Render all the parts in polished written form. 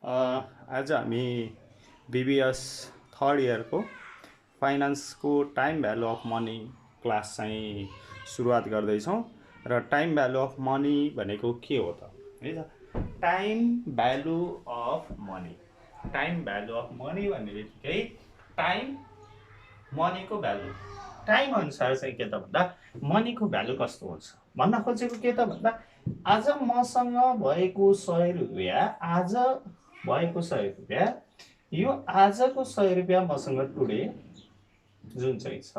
आज हामी BBS third इयरको फाइनेन्सको time value of money class चाहिँ सुरुवात गर्दैछौँ। र टाइम भ्यालु अफ मनी भनेको के हो त है त? Time value of money, time value of money भन्ने बित्तिकै टाइम मनीको भ्यालु, टाइम अनुसार चाहिँ के त भन्दा मनीको भ्यालु कस्तो हुन्छ भन्न खोजेको के त भन्दा आज मसँग भएको 100 रुपियाँ, आज भएको 100 रुपियाँ, यो आजको 100 रुपियाँ मसँग टुडे जुन चाहिँ छ,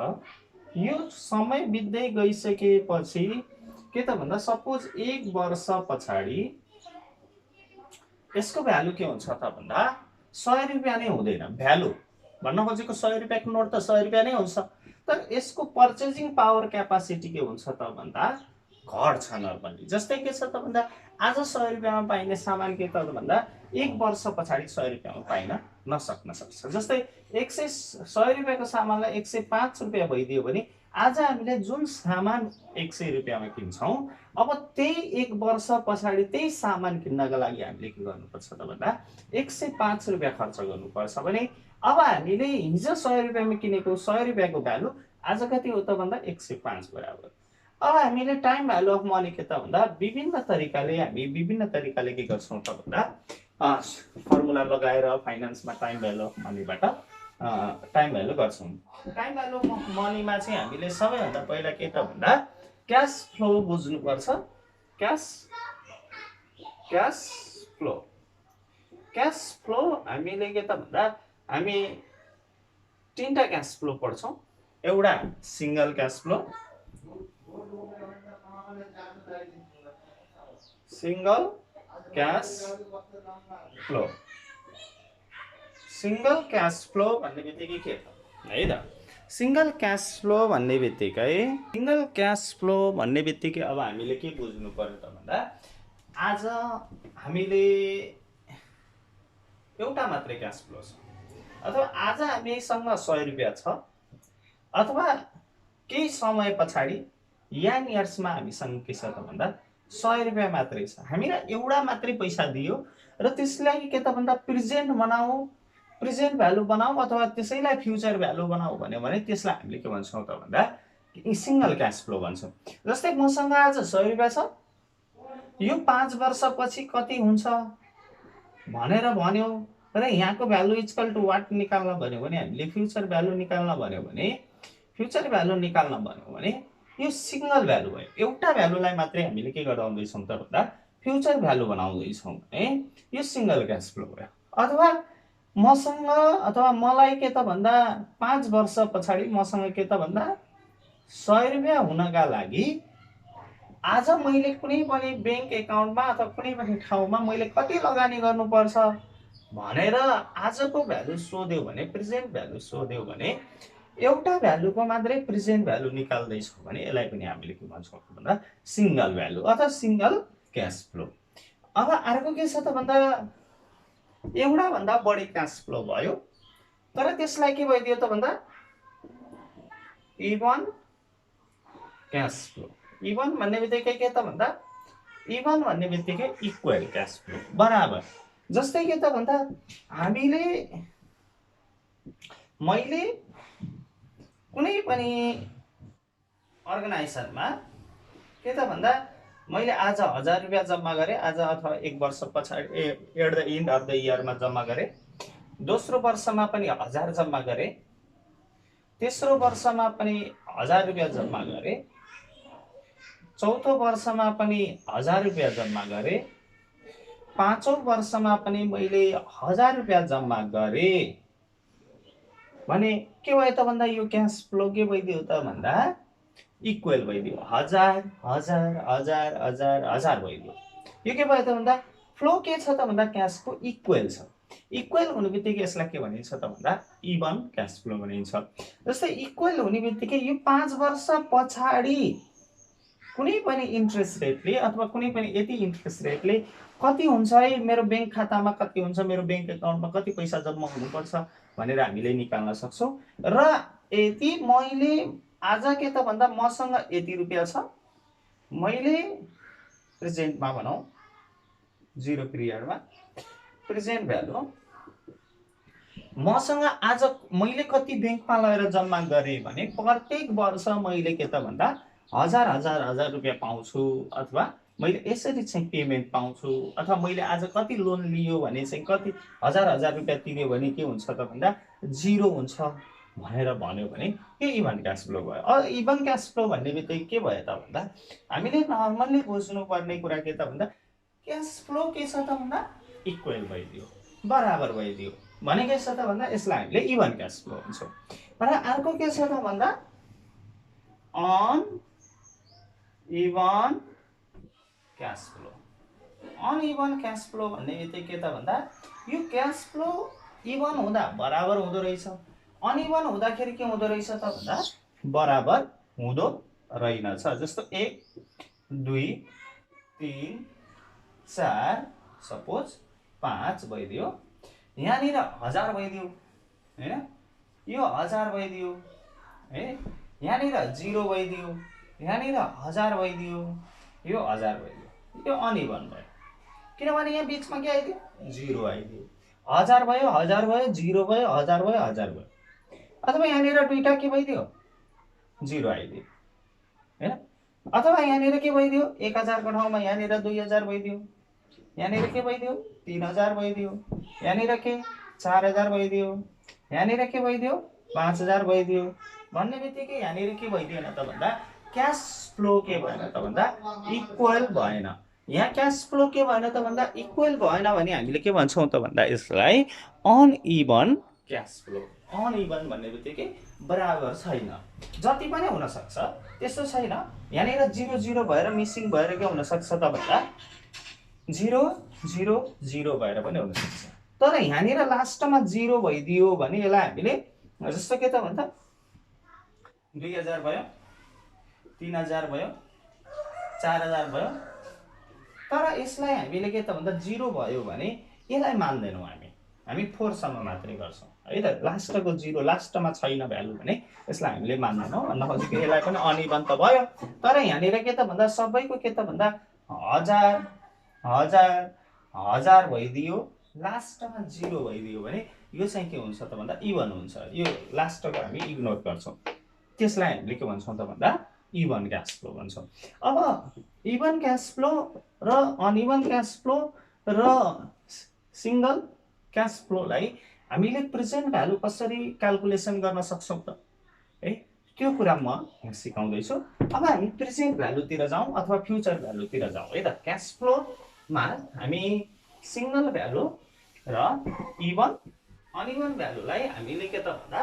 यो समय बित्दै गइसकेपछि के त भन्दा सपोज 1 वर्ष पछाडि यसको भ्यालु के हुन्छ त भन्दा 100 रुपियाँ नै हुँदैन। भ्यालु भन्न खोजेको 100 रुपियाँको नोट त 100 रुपियाँ नै हुन्छ, तर यसको पर्चेजिङ पावर क्यापासिटी के हुन्छ त भन्दा घट्छ नर्मली। जस्तै के छ त भन्दा आज 100 रुपियाँमा पाइने सामान के त भन्दा 1 वर्ष पछाडि 100 रुपियाँमा पाइन नसक्न सक्छ। जस्तै 100 रुपियाँको सामानलाई 105 रुपियाँ भइदियो भने आज हामीले जुन सामान 100 रुपियाँमा किन्छौँ, अब त्यही 1 वर्ष पछाडि त्यही सामान किन्नका लागि हामीले के गर्नुपर्छ त भन्दा 105 रुपियाँ खर्च गर्नुपर्छ भने अब हामीले हिजो 100 रुपियाँमा किनेको 100 रुपियाँको भ्यालु आज कति हो त भन्दा 105 बराबर। अब हामीले टाइम भ्यालु अफ मनी के त भन्दा विभिन्न तरिकाले के गर्छौँ त भन्दा फर्मुला लगाएर फाइनेन्समा टाइम भ्यालु अफ मनीबाट टाइम भ्यालु गर्छौँ। टाइम भ्यालु अफ मनीमा चाहिँ हामीले सबैभन्दा पहिला के त भन्दा क्यास फ्लो बुझ्नुपर्छ। क्यास फ्लो हामीले के त भन्दा हामी तीनटा क्यास फ्लो पढ्छौँ। एउटा single cash flow, single cash flow भन्ने बित्तिकै के त है त? सिंगल क्यास फ्लो भन्ने बित्तिकै अब हामीले के बुझ्नु पर्यो त भन्दा आज हामीले एउटा मात्रै क्यास फ्लो छ, अथवा आज हामीसँग 100 रुपियाँ छ, अथवा केही समय पछाडि यान इयर्समा हामीसँग के छ त भन्दा 100 रुपियाँ मात्रै छ। हामीलाई एउटा मात्रै पैसा दियो र त्यसलाई के त भन्दा प्रेजेन्ट भ्यालु बनाऊ अथवा त्यसैलाई फ्युचर भ्यालु बनाऊ भन्यो भने त्यसलाई हामीले के भन्छौँ त भन्दा सिंगल क्यास फ्लो भन्छौँ। जस्तै मसँग आज 100 रुपियाँ छ, यो 5 वर्षपछि कति हुन्छ भनेर भन्यो र यहाँको भ्यालु इक्वल टु वाट निकाल्न भन्यो भने हामीले फ्युचर भ्यालु निकाल्न भन्यो भने यो सिंगल भ्यालु भयो। एउटा भ्यालुलाई मात्रै हामीले के गराउँदैछौँ त भन्दा फ्युचर भ्यालु बनाउँदैछौँ भने यो सिंगल क्यास फ्लो भयो। अथवा मसँग अथवा मलाई के त भन्दा 5 वर्ष पछाडि मसँग के त भन्दा 100 रुपियाँ हुनका लागि आज मैले कुनै पनि ब्याङ्क एकाउन्टमा अथवा कुनै पनि ठाउँमा मैले कति लगानी गर्नुपर्छ भनेर आजको भ्यालु सोध्यो भने, प्रेजेन्ट भ्यालु सोध्यो भने एउटा भ्यालुको मात्रै प्रेजेन्ट भ्यालु निकाल्दैछौँ भने यसलाई पनि हामीले के भन्छौँ भन्दा सिंगल भ्यालु अथवा सिंगल क्यास फ्लो। अब अर्को के छ त भन्दा एउटा भन्दा बढी क्यास फ्लो भयो, तर त्यसलाई के भइदियो त भन्दा इभन क्यास फ्लो। इभन भन्ने बित्तिकै के त भन्दा इभन भन्ने बित्तिकै इक्वल क्यास फ्लो बराबर। जस्तै के त भन्दा मैले कुनै पनि अर्गनाइजेसनमा के त भन्दा मैले आज 1000 रुपियाँ जम्मा गरेँ, आज अथवा 1 वर्ष पछाडि at the end of the इयरमा जम्मा गरेँ, दोस्रो वर्षमा पनि 1000 जम्मा गरेँ, तेस्रो वर्षमा पनि 1000 रुपियाँ जम्मा गरेँ, चौथो वर्षमा पनि 1000 रुपियाँ जम्मा गरेँ, पाँचौं वर्षमा पनि मैले 1000 रुपियाँ जम्मा गरेँ भने के भयो त भन्दा यो क्यास फ्लो के भइदियो त भन्दा इक्वल भइदियो। 1000 भइदियो। यो के भयो त भन्दा फ्लो के छ त भन्दा क्यासको इक्वल छ। इक्वल हुने बित्तिकै यसलाई के भनिन्छ त भन्दा इभन क्यास फ्लो भनिन्छ। जस्तै इक्वल हुने बित्तिकै यो 5 वर्ष पछाडि कुनै पनि इन्ट्रेस्ट रेटले अथवा कुनै पनि यति इन्ट्रेस्ट रेटले कति हुन्छ है, मेरो ब्याङ्क खातामा कति हुन्छ, मेरो ब्याङ्क एकाउन्टमा कति पैसा जम्मा हुनुपर्छ भनेर हामीले निकाल्न सक्छौँ। र यदि मैले आज के त भन्दा मसँग यति रुपियाँ छ, मैले प्रेजेन्टमा भनौँ 0 पिरियडमा प्रेजेन्ट भ्यालु मसँग आज मैले कति ब्याङ्कमा लगेर जम्मा गरेँ भने प्रत्येक वर्ष मैले के त भन्दा हजार हजार हजार रुपियाँ पाउँछु, अथवा मैले यसरी चाहिँ पेमेन्ट पाउँछु, अथवा मैले आज कति लोन लियो भने चाहिँ कति हजार हजार रुपियाँ तिर्यो भने के हुन्छ त भन्दा जिरो हुन्छ भनेर भन्यो भने यो इभन क्यास फ्लो भयो। इभन क्यास फ्लो भन्ने बित्तिकै के भयो त भन्दा हामीले नर्मल्ली बुझ्नुपर्ने कुरा के त भन्दा क्यास फ्लो के छ त भन्दा इक्वल भइदियो, बराबर भइदियो भने के छ त भन्दा यसलाई हामीले इभन क्यास फ्लो भन्छौँ। र अर्को के छ त भन्दा uneven cash flow. Uneven cash flow भन्ने बित्तिकै के त भन्दा यो क्यास फ्लो इभन हुँदा बराबर हुँदो रहेछ, अनइभन हुँदाखेरि के हुँदो रहेछ त भन्दा बराबर हुँदो रहेनछ। जस्तो 1 2 3 4 सपोज 5 भइदियो, यहाँनिर 1000 भइदियो हैन, यो 1000 भइदियो है, यहाँनिर 0 भइदियो, यहाँनिर 1000 भइदियो, यो 1000 भइदियो, यो अनइभन भयो किनभने यहाँ बिचमा के आइदियो 0 आइदियो। 1000 भयो 1000 भयो 0 भयो 1000 भयो 1000 भयो, अथवा यहाँनिर दुईटा के भइदियो 0 आइदियो हैन, अथवा यहाँनिर के भइदियो 1000 को ठाउँमा यहाँनिर 2000 भइदियो, यहाँनिर के भइदियो 3000 भइदियो, यहाँनिर के 4000 भइदियो, यहाँनिर के भइदियो 5000 भइदियो भन्ने बित्तिकै यहाँनिर के भइदिएन त भन्दा क्यास फ्लो के भएन त भन्दा इक्वल भएन। यहाँ क्यास फ्लो के भएन त भन्दा इक्वल भएन भने हामीले के भन्छौँ त भन्दा यसलाई अनइभन क्यास फ्लो। अनइभन भन्ने बित्तिकै बराबर छैन, जति पनि हुन सक्छ त्यस्तो छैन। यहाँनिर 0 0 भएर मिसिङ भएर के हुन सक्छ त भन्दा 0 0 0 भएर पनि हुन सक्छ। तर यहाँनिर लास्टमा 0 भइदियो भने यसलाई हामीले जस्तो के त भन्दा 2000 भयो 3000 भयो 4000 भयो, तर यसलाई हामीले के त भन्दा 0 भयो भने यसलाई मान्दैनौँ हामी 4 सम्म मात्रै गर्छौँ है त। लास्टको 0 लास्टमा छैन भ्यालु भने यसलाई हामीले मान्दैनौँ भन्न खोजेको। यसलाई पनि अनइभन त भयो, तर यहाँनिर के त भन्दा सबैको के त भन्दा 1000 1000 1000 भइदियो, लास्टमा 0 भइदियो भने यो चाहिँ के हुन्छ त भन्दा इभन हुन्छ। यो लास्टको हामी इग्नोर गर्छौँ, त्यसलाई हामीले के भन्छौँ त भन्दा इभन क्यास फ्लो भन्छौँ। अब इभन क्यास फ्लो र अनइभन क्यास फ्लो र सिंगल क्यास फ्लोलाई हामीले प्रेजेन्ट भ्यालु कसरी क्याल्कुलेसन गर्न सक्छौँ त है, त्यो कुरा म सिकाउँदैछु। अब हामी प्रेजेन्ट भ्यालुतिर जाउँ अथवा फ्युचर भ्यालुतिर जाउँ है त। क्यास फ्लोमा हामी सिंगल भ्यालु र इभन अनइभन भ्यालुलाई हामीले के त भन्दा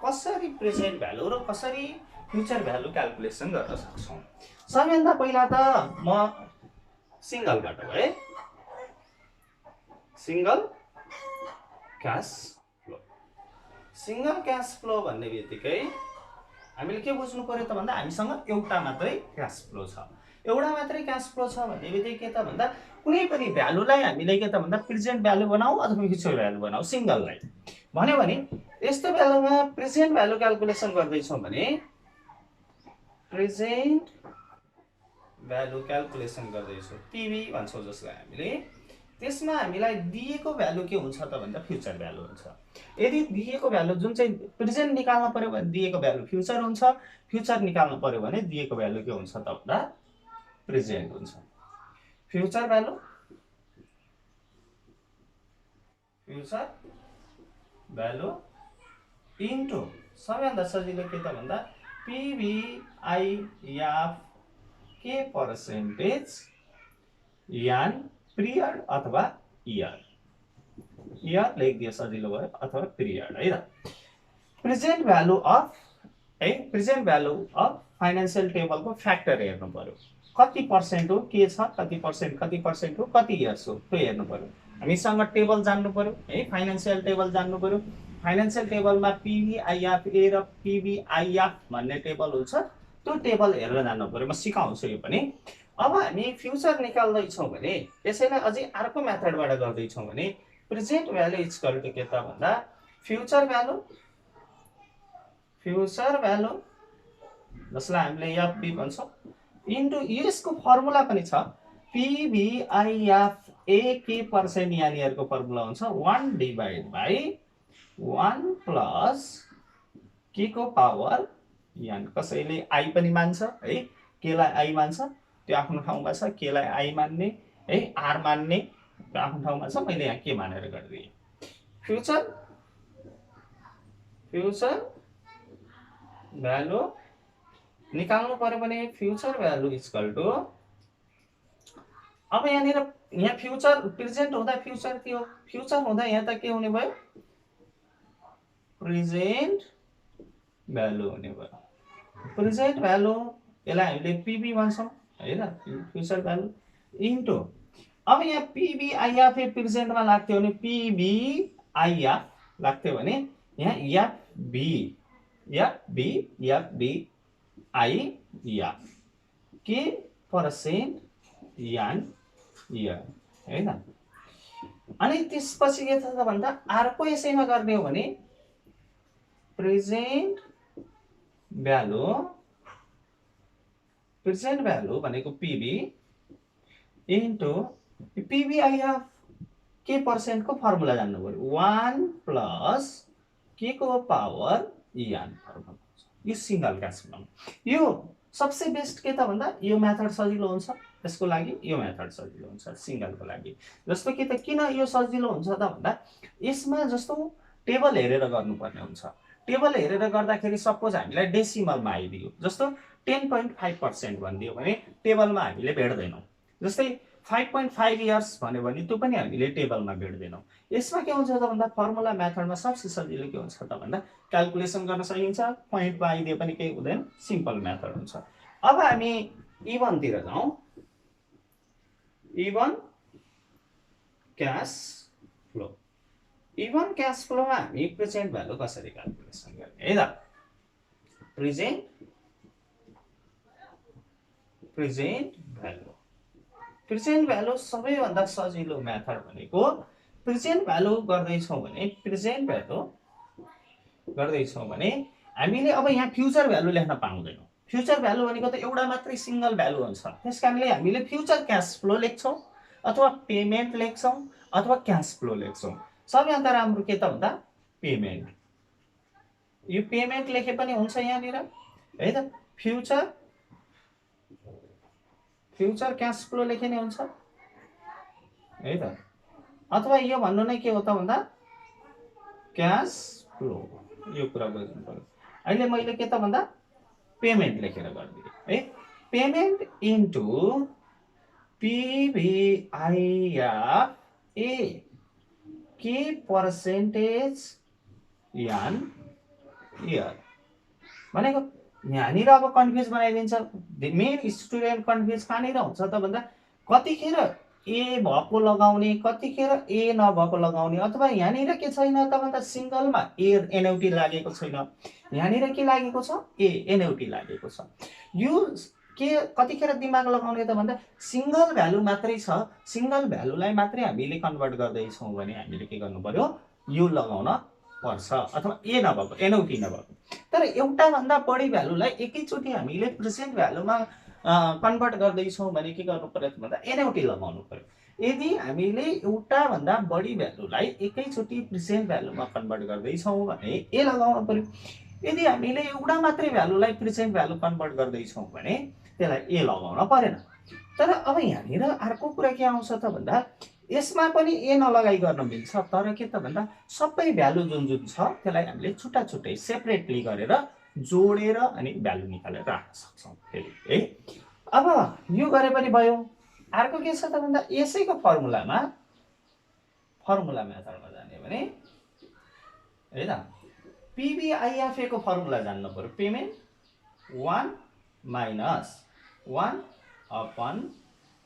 कसरी प्रेजेन्ट भ्यालु र कसरी फ्युचर भ्यालु क्याल्कुलेसन गर्न सक्छौँ। सबैभन्दा पहिला त म सिंगलबाट है, single cash flow. Single cash flow भन्ने बित्तिकै हामीले के बुझ्नु पर्यो त भन्दा हामीसँग एउटा मात्रै क्यास फ्लो छ। एउटा मात्रै क्यास फ्लो छ भन्ने बित्तिकै के त भन्दा कुनै पनि भ्यालुलाई हामीले के त भन्दा प्रेजेन्ट भ्यालु बनाऊ अथवा फ्युचर भ्यालु बनाऊ सिंगललाई भन्यो भने यस्तो बेलामा प्रेजेन्ट भ्यालु क्याल्कुलेसन गर्दैछौँ भने प्रेजेन्ट भ्यालु क्याल्कुलेसन गर्दैछौँ पीभी भन्छौँ जसलाई हामीले, त्यसमा हामीलाई दिएको भ्यालु के हुन्छ त भन्दा फ्युचर भ्यालु हुन्छ। यदि दिएको भ्यालु जुन चाहिँ प्रेजेन्ट निकाल्न पर्यो भने दिएको भ्यालु फ्युचर हुन्छ, फ्युचर निकाल्न पर्यो भने दिएको भ्यालु के हुन्छ त भन्दा प्रेजेन्ट हुन्छ। फ्युचर भ्यालु इन्टु सबैभन्दा सजिलो के त भन्दा PVIF के पर्सेन्टेज यान पिरियड अथवा इयर लेखिदियो सजिलो भयो, अथवा पिरियड है त। प्रेजेन्ट भ्यालु अफ फाइनेन्सियल टेबलको फ्याक्टर हेर्नु पर्यो, कति पर्सेन्ट हो के छ, कति पर्सेन्ट हो कति इयर्स हो त्यो हेर्नु पर्यो। हामीसँग टेबल जान्नु पर्यो है, फाइनेन्सियल टेबल जान्नु पर्यो। फाइनेन्सियल टेबलमा PVIF ए र PVIF भन्ने टेबल हुन्छ, त्यो टेबल हेरेर जान्नु पर्यो। म सिकाउँछु यो पनि। अब हामी फ्युचर निकाल्दैछौँ भने यसैलाई अझै अर्को मेथडबाट गर्दैछौँ भने प्रेजेन्ट भ्यालु इक्वल टु के त भन्दा फ्युचर भ्यालु जसलाई हामीले एफबी भन्छौँ इन्टु यसको फर्मुला पनि छ PVIF ए के पर्सेन्ट यहाँनिरको फर्मुला हुन्छ 1 डिभाइड बाई 1 प्लस के को पावर एन। कसैले आई पनि मान्छ है, केलाई आई मान्छ, त्यो आफ्नो ठाउँमा छ। केलाई आई मान्ने है, आर मान्ने त्यो आफ्नो ठाउँमा छ। मैले यहाँ के मानेर गरिदिएँ। फ्युचर भ्यालु निकाल्नु पर्यो भने फ्युचर भ्यालु इक्वल टु, अब यहाँ फ्युचर प्रेजेन्ट हुँदा फ्युचर के हो, फ्युचर हुँदा यहाँ त के हुने भयो, प्रेजेन्ट भ्यालु हुने भयो। प्रेजेन्ट भ्यालु यसलाई हामीले पीबी भन्छौँ हैन, फ्युचर भ्यालु इन्टु, अब यहाँ पीबी आइएफ प्रेजेन्टमा लाग्थ्यो भने पीबी आइएफ लाग्थ्यो भने यहाँ एफबी आइएफ के पर्सेन्ट यान इयर हैन। अनि त्यसपछि के छ त भन्दा अर्को यसैमा गर्ने हो भने प्रेजेन्ट भ्यालु भनेको पीबी इन्टु पीबी आइएफ के पर्सेन्ट को फर्मुला जान्नु पर्यो, 1 प्लस के को पावर एन फर्मुला। यो सिंगल क्यास बनाउँ। यो सबसे बेस्ट के त भन्दा यो मेथड सजिलो हुन्छ यसको लागि, यो मेथड सजिलो हुन्छ सिंगलको लागि। जस्तो कि त किन यो सजिलो हुन्छ त भन्दा यसमा जस्तो टेबल हेरेर गर्नुपर्ने हुन्छ। टेबल हेरेर गर्दाखेरि सपोज हामीलाई डेसिमलमा आइदियो, जस्तो 10.5% भनिदियो भने टेबलमा हामीले भेट्दैनौँ। जस्तै 5.5 इयर्स भन्यो भने त्यो पनि हामीले टेबलमा भेट्दैनौँ। यसमा के हुन्छ त भन्दा फर्मुला मेथडमा सबसे सजिलो के हुन्छ त भन्दा क्याल्कुलेसन गर्न सकिन्छ, पोइन्टमा आइदिए पनि केही हुँदैन, सिम्पल मेथड हुन्छ। अब हामी इभनतिर जाउँ। Even cash flow, even cash फ्लोमा हामी प्रेजेन्ट भ्यालु कसरी क्याल्कुलेसन गर्ने है त। प्रेजेन्ट भ्यालु सबैभन्दा सजिलो मेथड भनेको प्रेजेन्ट भ्यालु गर्दैछौँ भने हामीले अब यहाँ फ्युचर भ्यालु लेख्न पाउँदैनौँ। फ्युचर भ्यालु भनेको त एउटा मात्रै सिंगल भ्यालु हुन्छ। त्यसकारणले हामीले फ्युचर क्याश फ्लो लेख्छौँ अथवा पेमेन्ट लेख्छौँ अथवा क्याश फ्लो लेख्छौँ। सबैभन्दा राम्रो के त भन्दा पेमेन्ट, यो पेमेन्ट लेखे पनि हुन्छ यहाँनिर है त। फ्युचर क्याश फ्लो लेखे नै हुन्छ है त, अथवा यो भन्नु नै के हो त भन्दा क्याश फ्लो। यो कुरा बुझ्नु पर्यो। अहिले मैले के त भन्दा पेमेन्ट लेखेर गरिदिएँ है। पेमेन्ट इन्टु पीभीआईएफ ए के पर्सेन्टेज यान इयर भनेको यहाँनिर अब कन्फ्युज बनाइदिन्छ। मेन स्टुडेन्ट कन्फ्युज कहाँनिर हुन्छ त भन्दा कतिखेर ए भएको लगाउने, कतिखेर ए नभएको लगाउने, अथवा यहाँनिर के छैन त भन्दा सिंगलमा ए एनएउटी लागेको छैन, यहाँनिर के लागेको छ, ए एनएउटी लागेको छ। यो के कतिखेर दिमाग लगाउने त भन्दा सिंगल भ्यालु मात्रै छ, सिंगल भ्यालुलाई मात्रै हामीले कन्भर्ट गर्दैछौँ भने हामीले के गर्नु पर्यो, यो लगाउन पर्छ, अथवा ए नभएको एनएउटी नभएको। तर एउटा भन्दा बढी भ्यालुलाई एकैचोटि हामीले प्रेजेन्ट भ्यालुमा कन्भर्ट गर्दैछौँ भने के गर्नु पर्यो भन्दा एनएउटी लगाउनु पर्यो। यदि हामीले एउटा भन्दा बढी भ्यालुलाई एकैचोटि प्रेजेन्ट भ्यालुमा कन्भर्ट गर्दैछौँ भने ए लगाउनु पर्यो। यदि हामीले एउटा मात्रै भ्यालुलाई प्रेजेन्ट भ्यालु कन्भर्ट गर्दैछौँ भने त्यसलाई ए लगाउन परेन। तर अब यहाँनिर अर्को कुरा के आउँछ त भन्दा यसमा पनि ए नलगाइ गर्न मिल्छ, तर के त भन्दा सबै भ्यालु जुन छ त्यसलाई हामीले छुट्टा छुट्टै सेपरेटली गरेर जोडेर अनि भ्यालु निकालेर राख्न सक्छौँ फेरि है। अब यो गरे पनि भयो। अर्को के छ त भन्दा यसैको फर्मुला मेथडमा जाने भने है त पीभीआईएफ को फर्मुला जान्नु पर्यो। Payment 1 minus 1 upon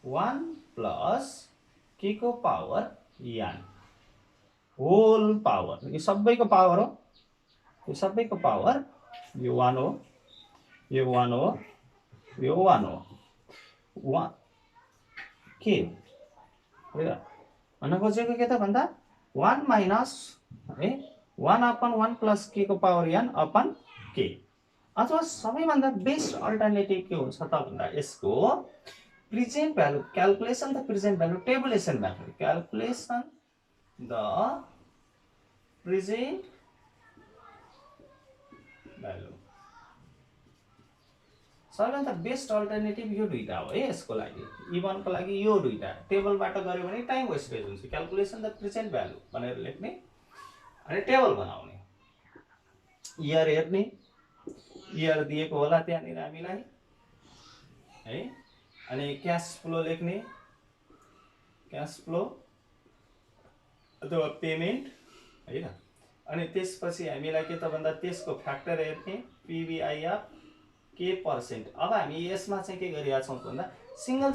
1 plus K को पावर एन होल पावर। यो सबैको पावर हो, यो सबैको पावर, यो 1 हो, यो 1 हो, यो 1 हो, 1 के भन्न खोजेको के त भन्दा 1 माइनस है 1 अपन 1 प्लस के को पावर एन अपन के। अथवा सबैभन्दा बेस्ट अल्टरनेटिभ के हुन्छ त भन्दा यसको present value calculation the present value tabulation method calculation the present value सबैभन्दा बेस्ट अल्टरनेटिभ यो दुईटा हो है यसको लागि इभनको लागि यो दुईटा टेबलबाट गऱ्यो भने टाइम वेस्टेज हुन्छ क्यालकुलेसन द प्रेजेन्ट भ्यालु भनेर लेख्ने अनि टेबल बनाउने इयर हेर्ने इयर दिएको होला त्यहाँनिर हामीलाई है अनि क्याश फ्लो लेख्ने क्याश फ्लो अथवा पेमेन्ट हैन अनि त्यसपछि हामीलाई के त भन्दा त्यसको फ्याक्टर हेर्ने पीवीआईएफ के पर्सेन्ट अब हामी यसमा चाहिँ के गरिरहेका छौँ भन्दा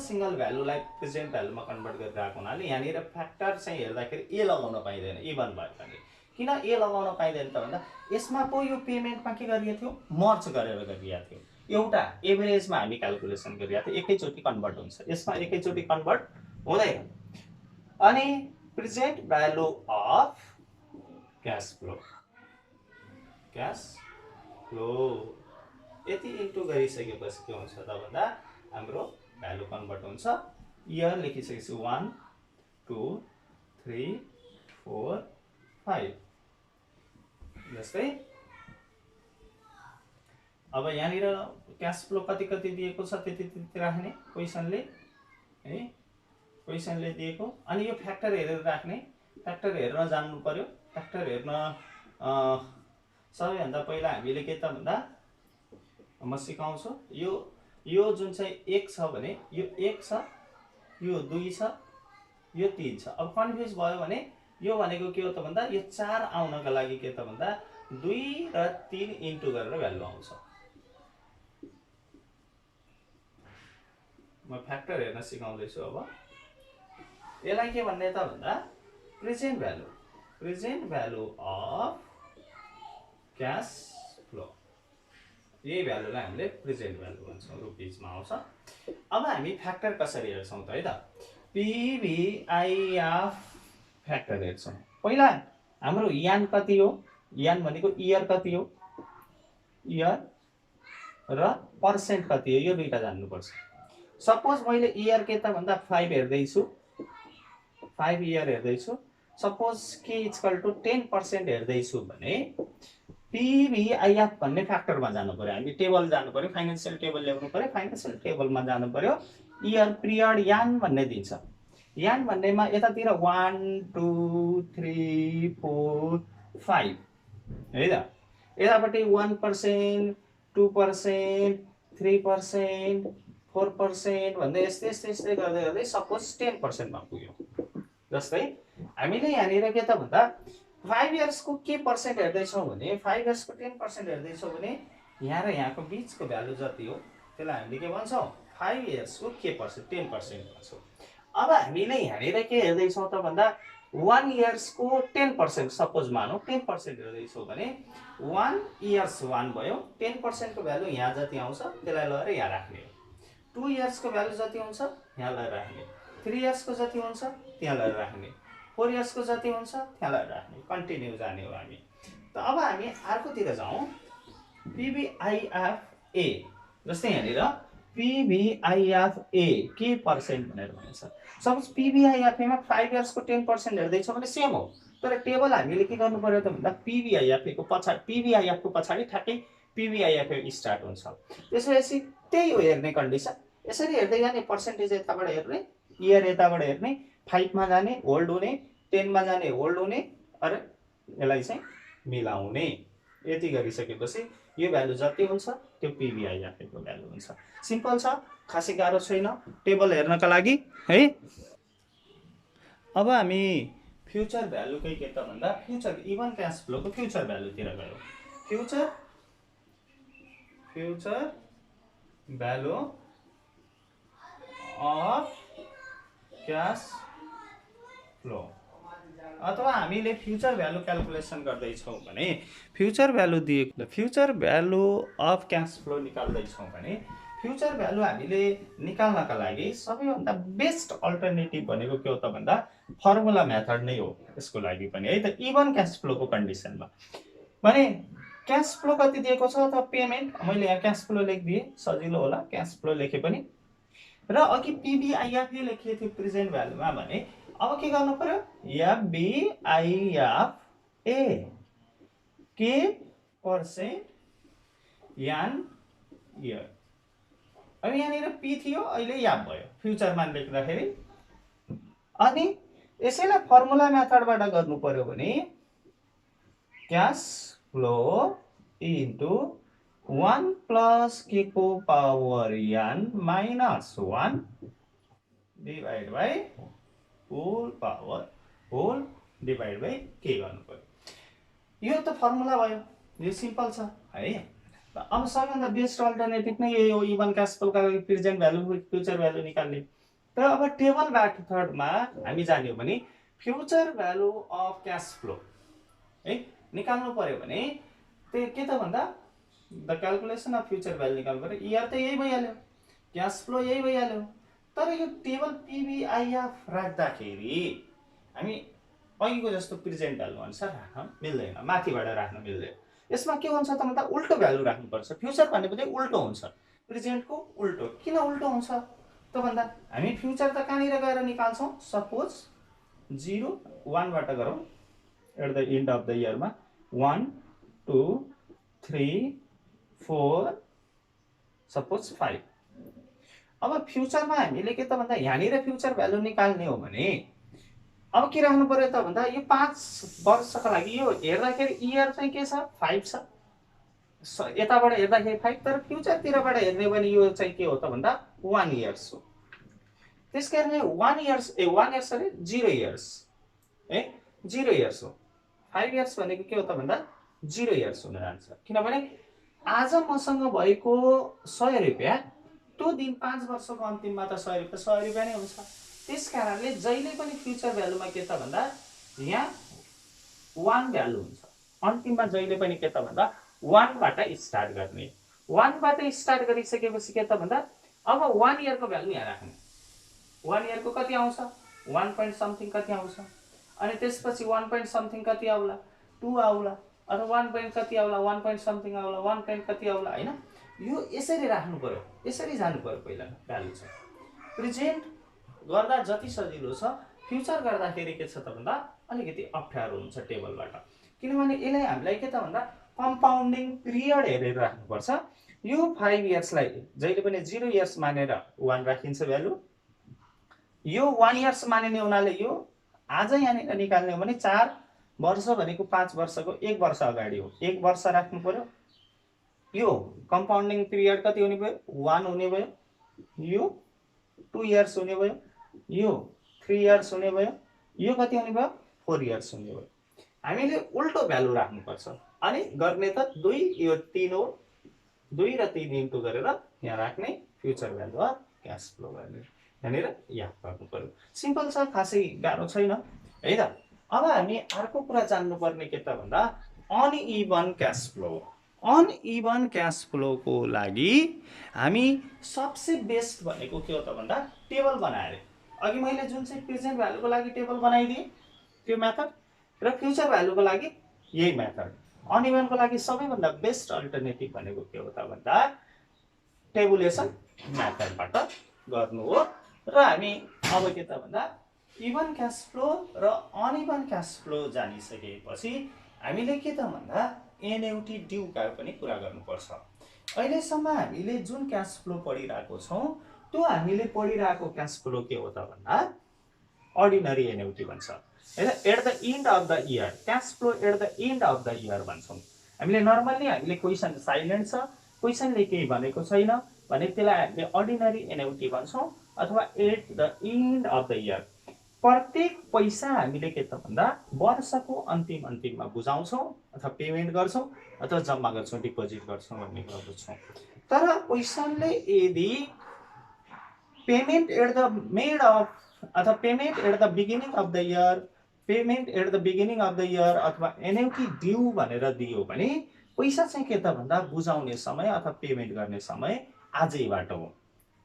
सिंगल भ्यालुलाई प्रेजेन्ट भ्यालुमा कन्भर्ट गरिरहेको हुनाले यहाँनिर फ्याक्टर चाहिँ हेर्दाखेरि ए लगाउन पाइँदैन इभन भयो भने किन ए लगाउन पाइँदैन त भन्दा यसमा पो यो पेमेन्टमा के गरिएको थियो मर्ज गरेर गरिएको थियो एउटा एभरेजमा हामी क्यालकुलेसन गरिरहेको थियो एकैचोटि कन्भर्ट हुन्छ यसमा एकैचोटि कन्भर्ट हुँदैन अनि present value of cash flow यति इन्टु गरिसकेपछि के हुन्छ त भन्दा हाम्रो भ्यालु कन्भर्ट हुन्छ इयर लेखिसकेपछि 1 2 3 4 5 जस्तै अब यहाँनिर क्याश फ्लो कति दिएको छ त्यति राख्ने क्वेसनले है क्वेसनले दिएको अनि यो फ्याक्टर हेरेर राख्ने फ्याक्टर हेर्न जान्नु पर्यो फ्याक्टर हेर्न सबैभन्दा पहिला हामीले के त भन्दा म सिकाउँछु यो जुन चाहिँ 1 छ भने यो 1 छ यो 2 छ यो 3 छ अब कन्फ्युज भयो भने यो भनेको के हो त भन्दा यो 4 आउनका लागि के त भन्दा 2 र 3 इन्टु गरेर भ्यालु आउँछ म फ्याक्टर हेर्न सिकाउँदैछु अब यसलाई के भन्ने त भन्दा present value of cash flow यही भ्यालुलाई हामीले प्रेजेन्ट भ्यालु भन्छौँ रुपिजमा आउँछ अब हामी फ्याक्टर कसरी हेर्छौँ त है त पीवीआईएफ फ्याक्टर हेर्छौँ पहिला हाम्रो यान कति हो यान भनेको इयर कति हो इयर र पर्सेन्ट कति हो यो दुईटा जान्नुपर्छ सपोज मैले इयर के त भन्दा 5 हेर्दैछु 5 इयर हेर्दैछु सपोज के इक्वल टु 10% हेर्दैछु भने पीवीआईएफ भन्ने फ्याक्टरमा जानु पर्यो हामी टेबल जानु पर्यो फाइनान्शियल टेबल ल्याउनु पर्यो फाइनान्शियल टेबलमा जानु पर्यो इयर पिरियड यान भन्ने दिन्छ यान भन्नेमा यतातिर 1 2 3 4 5 है त यतापट्टि 1% 2% 3% 4% भन्दै यस्तै गर्दै सपोज 10% मा पुग्यो जस्तै हामीले यहाँनिर के त भन्दा 5 इयर्स को के पर्सेन्ट हेर्दैछौँ भने 5 इयर्स को 10% हेर्दैछौँ भने यहाँ र यहाँको बीचको भ्यालु जति हो त्यसलाई हामीले के भन्छौँ 5 इयर्स को के पर्सेन्ट 10% भन्छौँ अब हामीले यहाँनिर के हेर्दैछौँ त भन्दा 1 इयर्स को 10% सपोज मानौँ 10% हेर्दैछौँ भने 1 इयर्स 1 भयो 10% को भ्यालु यहाँ जति आउँछ त्यसलाई लगेर यहाँ राख्ने 2 इयर्स को भ्यालु जति हुन्छ यहाँ लगेर राख्ने 3 इयर्स को जति हुन्छ त्यहाँ लगेर राख्ने 4 इयर्स को जति हुन्छ त्यहाँ लगेर राख्ने कन्टिन्यू जाने हो हामी त अब हामी अर्कोतिर जाउँ पीवीआईएफ ए जस्तै यहाँनिर पीवीआईएफ ए के पर्सेन्ट भनेर भन्छ सपोज पीवीआईएफ मा 5 इयर्स को 10% हेर्दैछौँ भने सेम हो तर टेबल हामीले के गर्नु पर्यो त भन्दा पीवीआईएफ को पछाडि पीवीआईएफ को पछाडि ठ्याक्कै पीवीआईएफ स्टार्ट हुन्छ त्यसपछि त्यही हो हेर्ने कन्डिसन यसरी हेर्दै जाने पर्सेन्टेज यताबाट हेर्ने इयर यताबाट हेर्ने 5 मा जाने होल्ड हुने 10 मा जाने होल्ड हुने अरे यसलाई चाहिँ मिलाउने यति गरिसकेपछि यो भ्यालु जति हुन्छ त्यो पीवीआईएफ को भ्यालु हुन्छ सिम्पल छ खासै गाह्रो छैन टेबल हेर्नका लागि है अब हामी फ्युचर भ्यालु के त भन्दा फ्युचर इभन क्याश फ्लो को फ्युचर भ्यालु तिर गयो future value of cash flow अथवा हामीले फ्युचर भ्यालु क्यालकुलेसन गर्दैछौँ भने फ्युचर भ्यालु दिएको future value of cash flow निकाल्दैछौँ भने फ्युचर भ्यालु हामीले निकाल्नका लागि सबैभन्दा बेस्ट अल्टरनेटिभ भनेको के हो त भन्दा फर्मुला मेथड नै हो यसको लागि पनि है त इभन क्याश फ्लोको कन्डिसनमा भने क्याश फ्लो कति दिएको छ त पेमेन्ट मैले यहाँ क्याश फ्लो लेखिदिएँ सजिलो होला क्याश फ्लो लेखे पनि र अघि पिबिआइएफ लेखिएको थियो प्रेजेन्ट भ्यालुमा भने अब के गर्नु पर्यो एफबिआइएफ ए के पर्सेन्ट यान इयर। अब यहाँनिर पी थियो अहिले याद भयो फ्युचरमा लेख्दाखेरि। अनि यसैलाई फर्मुला मेथडबाट गर्नु पर्यो भने cash flow into 1 plus K को power n minus 1 divide by whole power whole divide by K गर्नु पर्यो। यो त फर्मुला भयो, यो सिम्पल छ है। अब सबैभन्दा बेस्ट अल्टरनेटिभ नै यही हो, इभन क्याश फ्लोका लागि प्रेजेन्ट भ्यालु फ्युचर भ्यालु निकाल्ने। तर अब टेबल मेथडमा हामी जान्यौँ भने future value of cash flow है निकाल्नु पर्यो भने त्यो के त भन्दा the calculation of future value निकाल्नु पर्यो। इयर त यही भइहाल्यो, क्याश फ्लो यही भइहाल्यो। तर यो टेबल पिबिआइएफ राख्दाखेरि हामी अघिको जस्तो प्रेजेन्ट भ्यालु अनुसार राख्न मिल्दैन, माथिबाट राख्न मिल्दैन। यसमा के हुन्छ त भन्दा उल्टो भ्यालु राख्नुपर्छ। फ्युचर भनेपछि उल्टो हुन्छ, प्रेजेन्टको उल्टो। किन उल्टो हुन्छ त भन्दा हामी फ्युचर त कहाँनिर गएर निकाल्छौँ, सपोज 0 1 बाट गरौँ at the end of the इयरमा 1 2 3 4 सपोज 5। अब फ्युचरमा हामीले के त भन्दा यहाँनिर फ्युचर भ्यालु निकाल्ने हो भने अब के राख्नु पर्यो त भन्दा यो 5 वर्षका लागि यो हेर्दाखेरि इयर चाहिँ के छ 5 छ, यताबाट हेर्दाखेरि 5, तर फ्युचरतिरबाट हेर्ने भने यो चाहिँ के हो त भन्दा 1 इयर्स हो। त्यसकारणले 1 इयर्स 0 इयर्स है 0 इयर्स हो। 5 इयर्स भनेको के हो त भन्दा 0 इयर्स हुन जान्छ। किनभने आज मसँग भएको 100 रुपैयाँ त्यो दिन 5 वर्षको अन्तिममा त 100 रुपैयाँ नै हुन्छ। त्यसकारणले जहिले पनि फ्युचर भ्यालुमा के त भन्दा यहाँ 1 भ्यालु हुन्छ। अन्तिममा जहिले पनि के त भन्दा 1 बाट स्टार्ट गर्ने। 1 बाट स्टार्ट गरिसकेपछि के त भन्दा अब 1 इयरको भ्यालु यहाँ राख्ने। 1 इयरको कति आउँछ 1 point समथिङ कति आउँछ, अनि त्यसपछि 1 point समथिङ कति आउला 2 आउला, अथवा 1 point कति आउला 1 point समथिङ आउला 1 point कति आउला हैन। यो यसरी राख्नु पर्यो, यसरी जानु पर्यो। पहिला भ्यालु छ प्रेजेन्ट गर्दा जति सजिलो छ, फ्युचर गर्दाखेरि के छ त भन्दा अलिकति अप्ठ्यारो हुन्छ टेबलबाट। किनभने यसलाई हामीलाई के त भन्दा कम्पाउन्डिङ पिरियड हेरेर राख्नुपर्छ। यो 5 इयर्सलाई जहिले पनि 0 इयर्स मानेर 1 राखिन्छ भ्यालु। यो 1 इयर्स मानिने हुनाले यो आज यहाँनिर निकाल्ने हो भने 4 वर्ष भनेको 5 वर्षको 1 वर्ष अगाडि हो, 1 वर्ष राख्नु पर्यो। यो कम्पाउन्डिङ पिरियड कति हुने भयो 1 हुने भयो, यो 2 इयर्स हुने भयो, यो 3 इयर्स हुने भयो, यो कति हुने भयो 4 इयर्स हुने भयो। हामीले उल्टो भ्यालु राख्नुपर्छ। अनि गर्ने त 2 यो 3 हो, 2 र 3 इन्टु गरेर यहाँ राख्ने future value of cash flow गर्ने यहाँनिर याद गर्नु पर्यो। सिम्पल छ, खासै गाह्रो छैन है त। अब हामी अर्को कुरा जान्नुपर्ने के त भन्दा uneven cash flow. Uneven cash फ्लोको लागि हामी सबसे बेस्ट भनेको के हो त भन्दा टेबल बनाएर। अघि मैले जुन चाहिँ प्रेजेन्ट भ्यालुको लागि टेबल बनाइदिएँ त्यो मेथड र फ्युचर भ्यालुको लागि यही मेथड। अनइभनको लागि सबैभन्दा बेस्ट अल्टरनेटिभ भनेको के हो त भन्दा टेबुलेसन मेथडबाट गर्नु हो। र हामी अब के त भन्दा इभन क्याश फ्लो र अनइभन क्याश फ्लो जानिसकेपछि हामीले के त भन्दा एनयुटी ड्युका पनि कुरा गर्नुपर्छ। अहिलेसम्म हामीले जुन क्याश फ्लो पढिरहेको छौँ त्यो हामीले पढिरहेको क्याश फ्लो के हो त भन्दा अर्डिनरी एनयुटी भन्छ। At the end of the year cash flow at the end of the year भन्छौँ हामीले। नर्मल्ली हामीले क्वेसन साइलेन्ट छ, क्वेसनले केही भनेको छैन भने त्यसलाई हामीले अर्डिनरी एनयुटी भन्छौँ अथवा at the end of the year. प्रत्येक पैसा हामीले के त भन्दा वर्षको अन्तिममा बुझाउँछौँ अथवा पेमेन्ट गर्छौँ अथवा जम्मा गर्छौँ, डिपोजिट गर्छौँ भन्ने कुरा बुझ्छौँ। तर क्वेसनले यदि payment at the mid of अथवा payment at the beginning of the year, payment at the beginning of the year अथवा एनयुटी ड्यू भनेर दियो भने पैसा चाहिँ के त भन्दा बुझाउने समय अथवा पेमेन्ट गर्ने समय आजैबाट हो।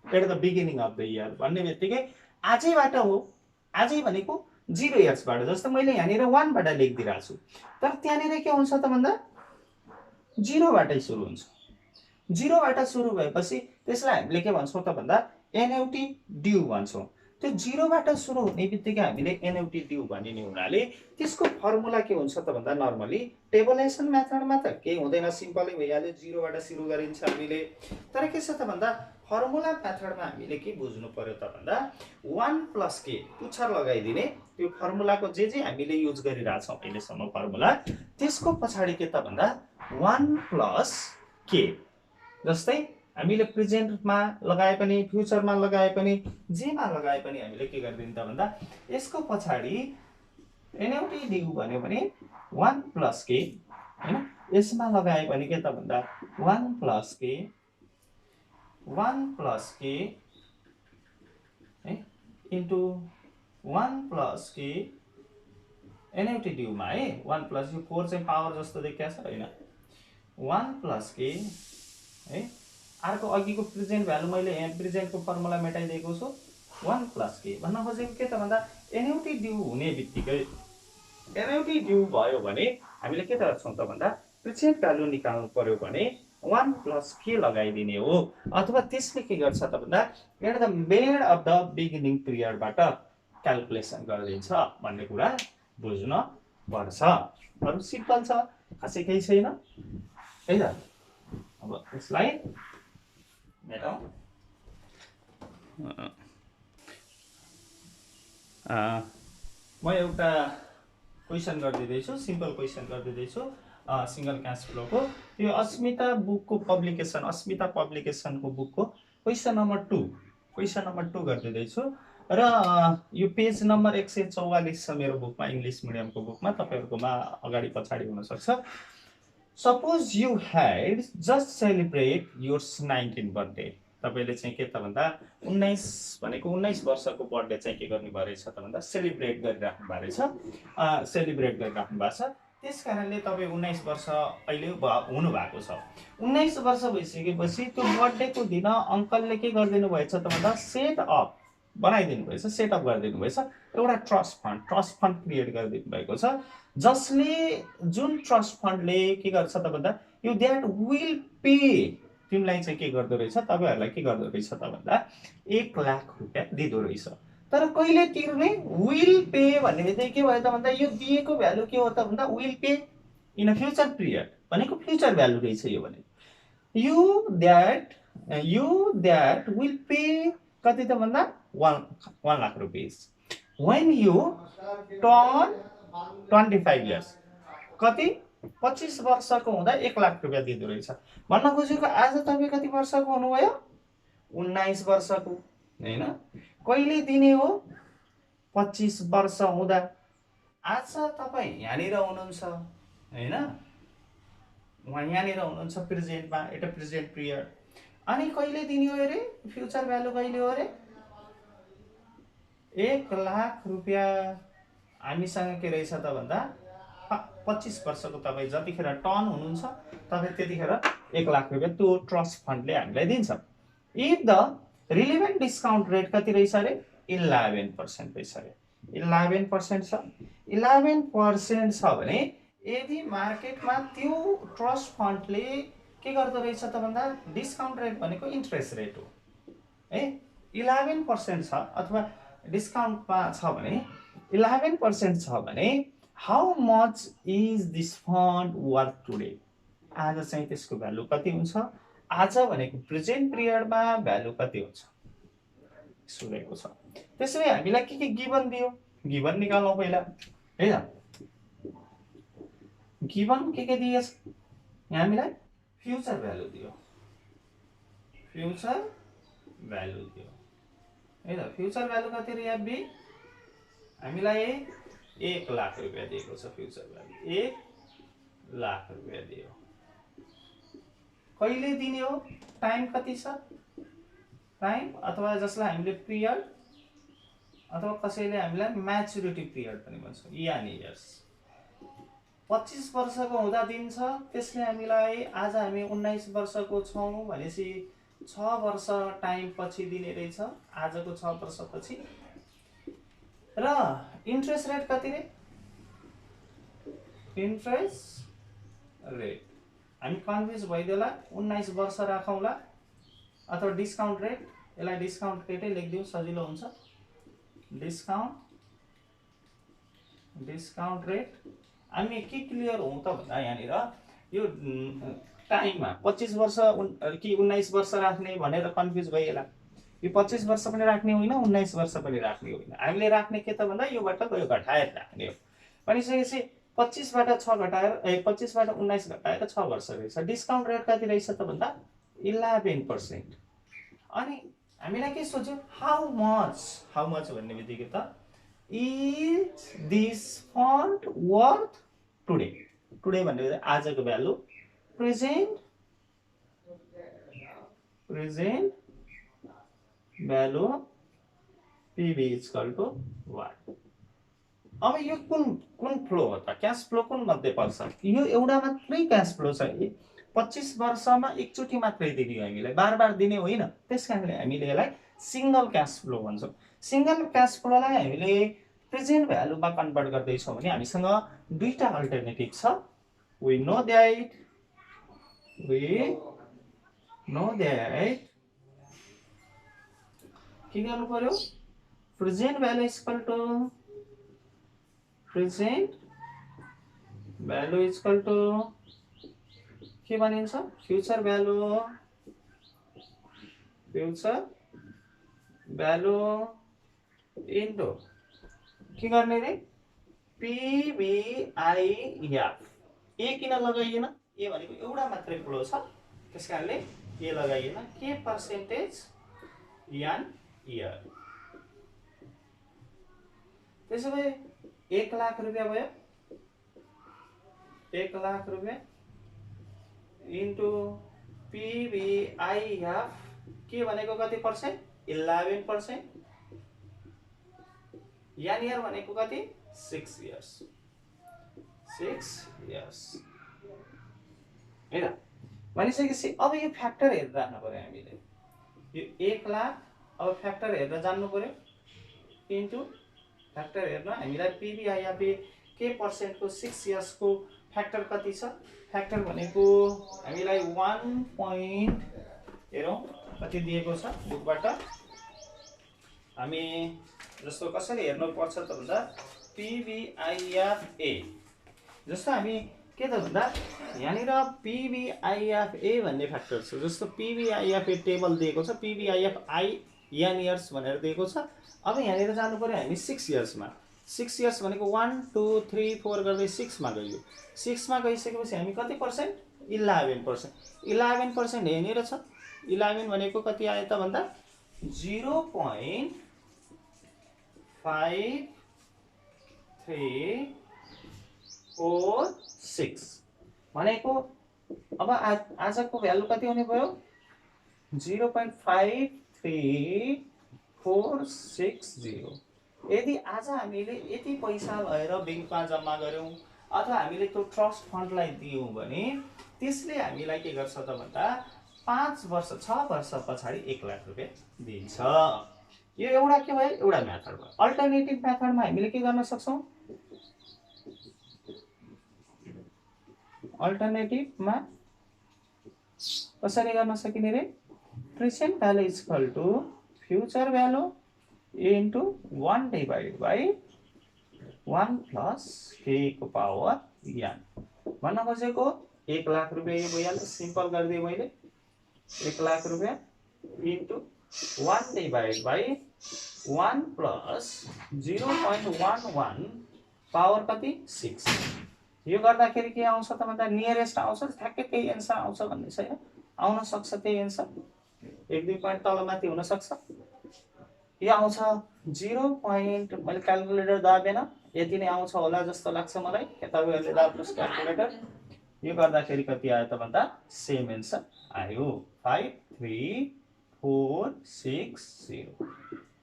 At the beginning of the year भन्ने बित्तिकै आजैबाट हो। आजै भनेको 0 इयर्सबाट, जस्तो मैले यहाँनिर 1 बाट लेखिदिरहेको छु, तर त्यहाँनिर के हुन्छ त भन्दा 0 बाटै सुरु हुन्छ। 0 बाट सुरु भएपछि त्यसलाई हामीले के भन्छौँ त भन्दा एनयुटी ड्यू भन्छौँ। त्यो 0 बाट सुरु हुने बित्तिकै हामीले एनयुटी ड्यू भनिने हुनाले त्यसको फर्मुला के हुन्छ त भन्दा नर्मली टेबुलेसन मेथडमा त केही हुँदैन, सिम्पलै भइहाल्यो, 0 बाट सुरु गरिन्छ हामीले। तर के छ त भन्दा फर्मुला मेथडमा हामीले के बुझ्नु पर्यो त भन्दा 1 प्लस के पुच्छर लगाइदिने, त्यो फर्मुलाको जे हामीले युज गरिरहेछौँ अहिलेसम्म फर्मुला, त्यसको पछाडि के त भन्दा 1 प्लस के, जस्तै हामीले प्रेजेन्टमा लगाए पनि फ्युचरमा लगाए पनि जेमा लगाए पनि हामीले के गरिदिनु त भन्दा यसको पछाडि एनयुटी ड्यू भन्यो भने 1 प्लस के हैन, यसमा लगाए पनि के त भन्दा 1 प्लस के है इन्टु 1 प्लस के एनयुटी ड्यूमा है 1 प्लस यो 4 चाहिँ पावर जस्तो देखिया छ हैन, 1 प्लस के है, अर्को अघिको प्रेजेन्ट भ्यालु मैले यहाँ प्रेजेन्टको फर्मुला मेटाइदिएको छु, 1 प्लस के भन्न खोजेको के त भन्दा एनयुटी ड्यू हुने बित्तिकै एनयुटी ड्यू भयो भने हामीले के गर्छौँ त भन्दा प्रेजेन्ट भ्यालु निकाल्नु पर्यो भने 1 प्लस के लगाइदिने हो, अथवा त्यसले के गर्छ त भन्दा at the mid of the beginning पिरियडबाट क्याल्कुलेसन गरिदिन्छ भन्ने कुरा बुझ्न पर्छ। अरु सिम्पल छ, खासै केही छैन है त। अब यसलाई मेटाउँ। म एउटा क्वेसन गरिदिँदैछु, सिम्पल क्वेसन गरिदिँदैछु सिंगल क्यास फ्लोको। यो अस्मिता बुकको पब्लिकेसन, अस्मिता पब्लिकेसनको बुकको क्वेसन नम्बर 2 गरिदिँदैछु र यो पेज नम्बर 144 छ मेरो बुकमा, इङ्ग्लिस मिडियमको बुकमा, तपाईहरुकोमा अगाडि पछाडि हुन सक्छ। Suppose you had just celebrate yours 19th birthday, तपाईले चाहिँ के त भन्दा 19 भनेको 19 वर्षको बर्थडे चाहिँ के गर्नु भएछ त भन्दा सेलिब्रेट गरिराख्नु भएछ, सेलिब्रेट गरिराख्नु भएको छ। त्यसकारणले तपाई 19 वर्ष अहिले हुनु भएको छ। 19 वर्ष भइसकेपछि त्यो बर्थडेको दिन अंकलले के गरिदिनु भएछ त भन्दा सेट अप बनाइदिनु भएछ, सेट अप गरिदिनु भएछ एउटा ट्रस्ट फन्ड क्रिएट गरिदिनु भएको छ, जसले जुन ट्रस्ट फन्डले के गर्छ त भन्दा यो दैट विल पे तिमीलाई चाहिँ के गर्दो रहेछ, तपाईहरुलाई के गर्दो रहेछ त भन्दा 1 लाख रुपैयाँ दिदो रहेछ। तर कहिले तिर्ने, विल पे भन्ने बित्तिकै के भयो त भन्दा यो दिएको भ्यालु के हो त भन्दा will pay in a future period भनेको फ्युचर भ्यालु रहेछ यो भने। यु दैट विल पे कति त भन्दा 1 लाख रुपैयाँ when you turn 25 years, कति 25 वर्षको हुँदा 1 लाख रुपैयाँ दिदो रहेछ भन्न खोजेको। आज तपाई कति वर्षको हुनुभयो, 19 वर्षको हैन, कहिले दिने हो 25 वर्ष हुँदा। आज तपाई यहाँनिर हुनुहुन्छ हैन, उहाँ यहाँनिर हुनुहुन्छ प्रेजेन्टमा, एट प्रेजेन्ट पिरियड, अनि कहिले दिने हो रे फ्युचर भ्यालु, कहिले हो रे 1 लाख रुपैयाँ हामीसँग के रहेछ त भन्दा 25 वर्षको तपाईँ जतिखेर टर्न हुनुहुन्छ तपाईँ त्यतिखेर 1 लाख रुपैयाँ त्यो ट्रस्ट फन्डले हामीलाई दिन्छ। If the relevant discount rate कति रहेछ अरे 11% रहेछ अरे, 11% छ। 11% छ भने यदि मार्केटमा त्यो ट्रस्ट फन्डले के गर्दो रहेछ त भन्दा डिस्काउन्ट रेट भनेको इन्ट्रेस्ट रेट हो है, 11% छ अथवा डिस्काउन्टमा छ भने 11% छ भने how much is this fund worth today, आज चाहिँ त्यसको भ्यालु कति हुन्छ, आज भनेको प्रेजेन्ट पिरियडमा भ्यालु कति हुन्छ सोधेको छ। त्यसैले हामीलाई के गिभन दियो, गिभन निकालौँ पहिला है त। गिभन के दिएछ हामीलाई, फ्युचर भ्यालु दियो, फ्युचर भ्यालु दियो है त। फ्युचर भ्यालु कति रे एफबी, हामीलाई 1 लाख रुपैयाँ दिएको छ फ्युचर भ्यालु, 1 लाख रुपैयाँ दियो। कहिले दिने हो, टाइम कति छ, टाइम अथवा जसलाई हामीले पिरियड अथवा कसैले हामीलाई म्याचुरिटी पिरियड पनि भन्छ, यानी इयर्स। 25 वर्षको हुँदा दिन्छ, त्यसले हामीलाई आज हामी 19 वर्षको छौँ भनेपछि 6 वर्ष टाइम पछि दिने रहेछ, आजको 6 वर्ष पछि। र इन्ट्रेस्ट रेट कति रे, इन्ट्रेस्ट रेट हामी कन्फ्युज भइदेला, 19 वर्ष राखौँला अथवा डिस्काउन्ट रेट यसलाई डिस्काउन्ट रेटै लेखिदिउँ सजिलो हुन्छ। Discount rate. हामी के क्लियर हौँ त भन्दा यहाँनिर यो टाइममा 25 वर्ष कि 19 वर्ष राख्ने भनेर कन्फ्युज भइएला। यो 25 वर्ष पनि राख्ने होइन, 19 वर्ष पनि राख्ने होइन। हामीले राख्ने के त भन्दा योबाट यो घटाएर राख्ने हो। भनिसकेपछि 25 बाट 6 घटाएर 25 बाट 19 घटाएर 6 वर्ष रहेछ। डिस्काउन्ट रेट कति रहेछ त भन्दा 11%। अनि हामीलाई के सोच्यो, हाउ मच भन्ने बित्तिकै त is this fund worth today. Today भन्ने बित्तिकै आजको value, present value PV equal to what. अब यो कुन फ्लो हो त, क्याश फ्लो कुन मध्ये पर्छ? यो एउटा मात्रै क्याश फ्लो छ। 25 वर्षमा एकचोटि मात्रै दिने हामीलाई, बार बार दिने होइन। त्यसकारणले हामीले यसलाई सिंगल क्याश फ्लो भन्छौँ। सिंगल क्याश फ्लोलाई हामीले प्रेजेन्ट भ्यालुमा कन्भर्ट गर्दैछौँ भने हामीसँग दुईटा अल्टरनेटिभ छ। वी नो दैट के गर्नु पर्यो, प्रेजेन्ट भ्यालु इक्वल टु के भनिन्छ, फ्युचर भ्यालु इन्टु के गर्ने रे, पीबीआईएफ। ए किन लगाइएन? ए भनेको एउटा मात्रै फ्लो छ, त्यसकारणले ए लगाइएन। के पर्सेन्टेज यान इयर। त्यसो भए 1 लाख रुपैयाँ भयो। 1 लाख रुपैयाँ इन्टु पीबीआईएफ के भनेको कति पर्सेन्ट, 11%। यान इयर भनेको कति, 6 इयर्स हैन। भनिसकेपछि अब यो फ्याक्टर हेरेर राख्नु पर्यो हामीले। यो 1 लाख अब फ्याक्टर हेरेर जान्नु पर्यो, इन्टु फ्याक्टर हेर्न हामीलाई पीबीआईएफ के पर्सेन्टको 6 इयर्सको फ्याक्टर कति छ। फ्याक्टर भनेको हामीलाई 1 हेरौँ कति दिएको छ बुकबाट। हामी जस्तो कसरी हेर्नु पर्छ त भन्दा पीबीआईएफ ए जस्तो हामी के त भन्दा यहाँनिर पीबीआईएफ ए भन्ने फ्याक्टर छ। जस्तो पीबीआईएफ ए टेबल दिएको छ, पीबीआईएफ आई यान इयर्स भनेर दिएको छ। अब यहाँनिर जानु पर्यो हामी 6 इयर्समा। 6 इयर्स भनेको 1 2 3 4 गर्दै 6 मा गयो। 6 मा गइसकेपछि हामी कति पर्सेन्ट, 11%। 11% यहाँनिर छ। 11 भनेको कति आयो त भन्दा 0.5346 भनेको अब आजको भ्यालु कति हुने भयो, 0.5346। यदि आज हामीले यति पैसा भएर ब्याङ्कमा जम्मा गर्यौं अथवा हामीले त्यो ट्रस्ट फन्डलाई दियौं भने त्यसले हामीलाई के गर्छ त भन्दा 5 वर्ष 6 वर्ष पछाडि 1 लाख रुपैयाँ दिन्छ। यो एउटा के भयो, एउटा मेथड भयो। अल्टरनेटिभ मेथडमा हामीले के गर्न सक्छौं, अल्टरनेटिभमा कसरी गर्न सकिने रे, present value equal to future value into 1 divide by 1 plus K को पावर n। भन्न खोजेको 1 लाख रुपैयाँ भइहाल्यो, सिम्पल गरिदिएँ मैले। 1 लाख रुपैयाँ into 1 divide by 1 plus 0.11 power कति 6। यो गर्दाखेरि के आउँछ त भन्दा नियरेस्ट आउँछ, ठ्याक्कै त्यही एन्सर आउँछ भन्ने छैन, आउन सक्छ त्यही एन्सर। 1-2 पोइन्ट तलमाथि हुन सक्छ। यो आउँछ 0. मैले क्याल्कुलेटर दाबेन, यति नै आउँछ होला जस्तो लाग्छ मलाई। तपाईहरुले दाब्नुस् क्याल्कुलेटर। यो गर्दाखेरि कति आयो त भन्दा सेम एन्सर आयो, 53460।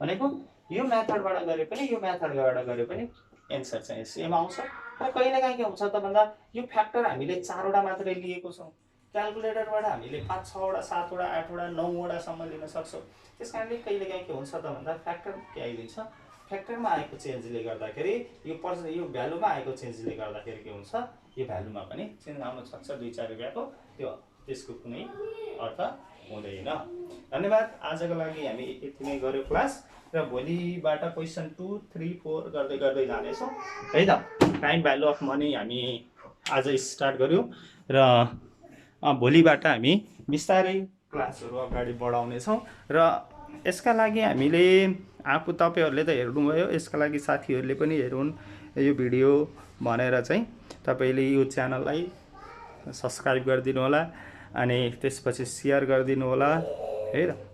भनेको यो मेथडबाट गरे पनि यो मेथडबाट गरे पनि एन्सर चाहिँ सेम आउँछ। र कहिलेकाहीँ के हुन्छ त भन्दा यो फ्याक्टर हामीले 4 वटा मात्रै लिएको छौं, क्याल्कुलेटरबाट हामीले 5 6 वटा 7 वटा 8 वटा 9 वटा सम्म लिन सक्छौं। त्यसकारणले कहिलेकाहीँ के हुन्छ त भन्दा फ्याक्टर के आइदिन्छ, फ्याक्टरमा आएको चेन्जले गर्दाखेरि यो भ्यालुमा आएको चेन्जले गर्दाखेरि के हुन्छ, यो भ्यालुमा पनि चेन्ज आउन सक्छ 2-4 रुपैयाँको। त्यसको कुनै अर्थ हुँदैन। धन्यवाद। आजको लागि हामी यति नै गर्यो क्लास र भोलिबाट क्वेसन 2, 3, 4 गर्दै गर्दै जानेछौँ है त। टाइम भ्यालु अफ मनी हामी आज स्टार्ट गर्यौँ र भोलिबाट हामी बिस्तारै क्लासहरू अगाडि बढाउनेछौँ र यसका लागि हामीले तपाईँहरूले त हेर्नुभयो, यसका लागि साथीहरूले पनि हेरुन् यो भिडियो भनेर चाहिँ तपाईँले यो च्यानललाई सब्सक्राइब गरिदिनु होला अनि त्यसपछि सेयर गरिदिनु होला है त।